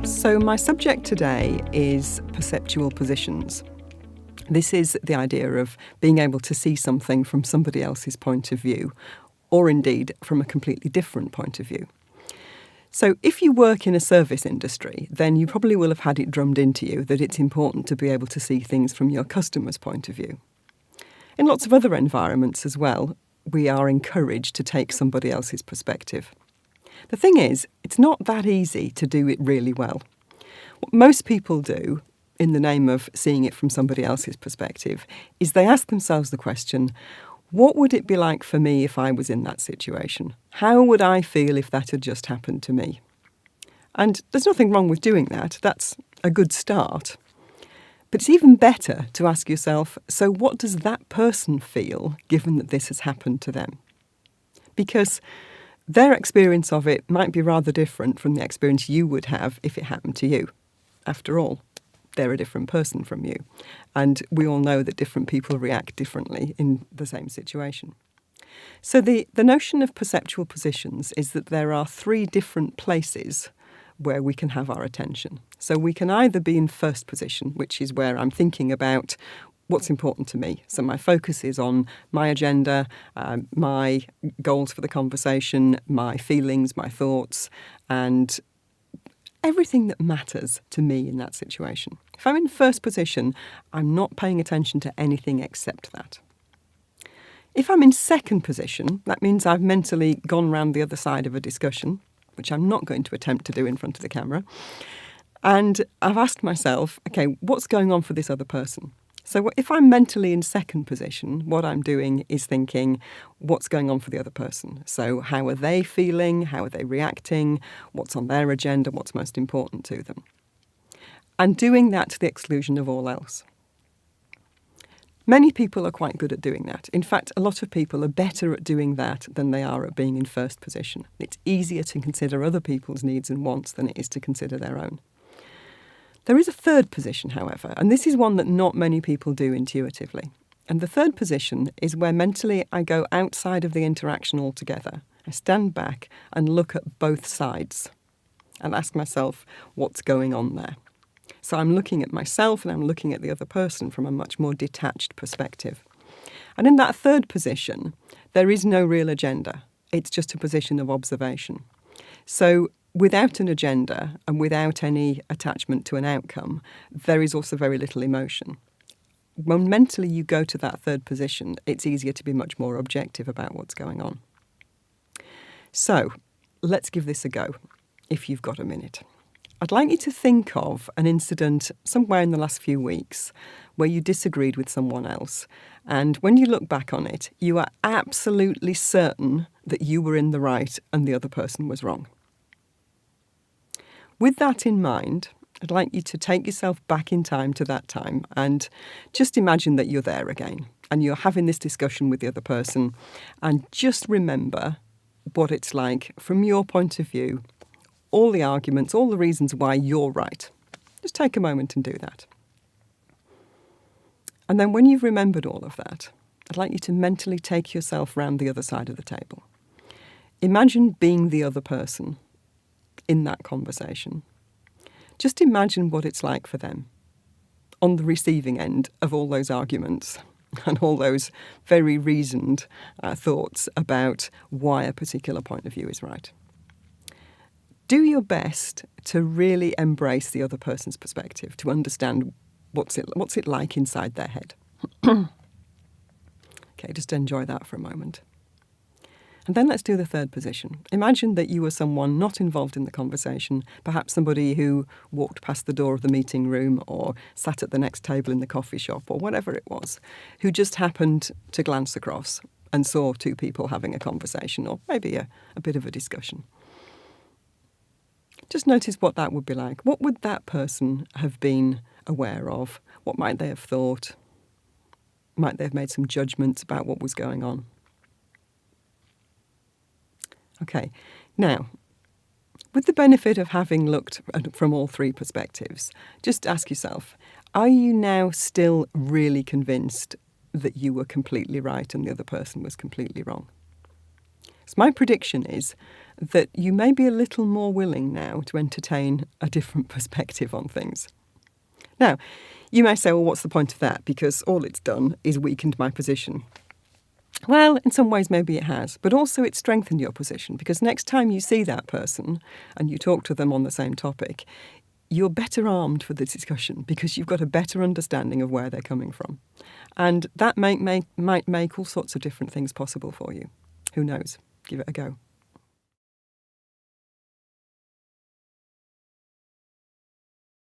So my subject today is perceptual positions. This is the idea of being able to see something from somebody else's point of view, or indeed from a completely different point of view. So if you work in a service industry, then you probably will have had it drummed into you that it's important to be able to see things from your customer's point of view. In lots of other environments as well, we are encouraged to take somebody else's perspective. The thing is, it's not that easy to do it really well. What most people do, in the name of seeing it from somebody else's perspective, is they ask themselves the question, what would it be like for me if I was in that situation? How would I feel if that had just happened to me? And there's nothing wrong with doing that. That's a good start. But it's even better to ask yourself, so what does that person feel given that this has happened to them? Because their experience of it might be rather different from the experience you would have if it happened to you. After all, they're a different person from you. And we all know that different people react differently in the same situation. So the notion of perceptual positions is that there are three different places where we can have our attention. So we can either be in first position, which is where I'm thinking about what's important to me. So my focus is on my agenda, my goals for the conversation, my feelings, my thoughts, and everything that matters to me in that situation. If I'm in first position, I'm not paying attention to anything except that. If I'm in second position, that means I've mentally gone round the other side of a discussion, which I'm not going to attempt to do in front of the camera, and I've asked myself, okay, what's going on for this other person? So if I'm mentally in second position, what I'm doing is thinking, what's going on for the other person? So how are they feeling? How are they reacting? What's on their agenda? What's most important to them? And doing that to the exclusion of all else. Many people are quite good at doing that. In fact, a lot of people are better at doing that than they are at being in first position. It's easier to consider other people's needs and wants than it is to consider their own. There is a third position, however, and this is one that not many people do intuitively. And the third position is where mentally I go outside of the interaction altogether. I stand back and look at both sides and ask myself what's going on there. So I'm looking at myself and I'm looking at the other person from a much more detached perspective. And in that third position, there is no real agenda. It's just a position of observation. So without an agenda and without any attachment to an outcome, there is also very little emotion. When mentally you go to that third position, it's easier to be much more objective about what's going on. So let's give this a go, if you've got a minute. I'd like you to think of an incident somewhere in the last few weeks where you disagreed with someone else. And when you look back on it, you are absolutely certain that you were in the right and the other person was wrong. With that in mind, I'd like you to take yourself back in time to that time and just imagine that you're there again and you're having this discussion with the other person, and just remember what it's like from your point of view, all the arguments, all the reasons why you're right. Just take a moment and do that. And then when you've remembered all of that, I'd like you to mentally take yourself round the other side of the table. Imagine being the other person in that conversation. Just imagine what it's like for them on the receiving end of all those arguments and all those very reasoned thoughts about why a particular point of view is right. Do your best to really embrace the other person's perspective, to understand what's it like inside their head. Okay, just enjoy that for a moment. And then let's do the third position. Imagine that you were someone not involved in the conversation, perhaps somebody who walked past the door of the meeting room or sat at the next table in the coffee shop or whatever it was, who just happened to glance across and saw two people having a conversation or maybe a bit of a discussion. Just notice what that would be like. What would that person have been aware of? What might they have thought? Might they have made some judgments about what was going on? Okay, now, with the benefit of having looked from all three perspectives, just ask yourself, are you now still really convinced that you were completely right and the other person was completely wrong? So my prediction is that you may be a little more willing now to entertain a different perspective on things. Now, you may say, well, what's the point of that? Because all it's done is weakened my position. Well, in some ways, maybe it has, but also it's strengthened your position, because next time you see that person and you talk to them on the same topic, you're better armed for the discussion because you've got a better understanding of where they're coming from. And that might make all sorts of different things possible for you. Who knows? Give it a go.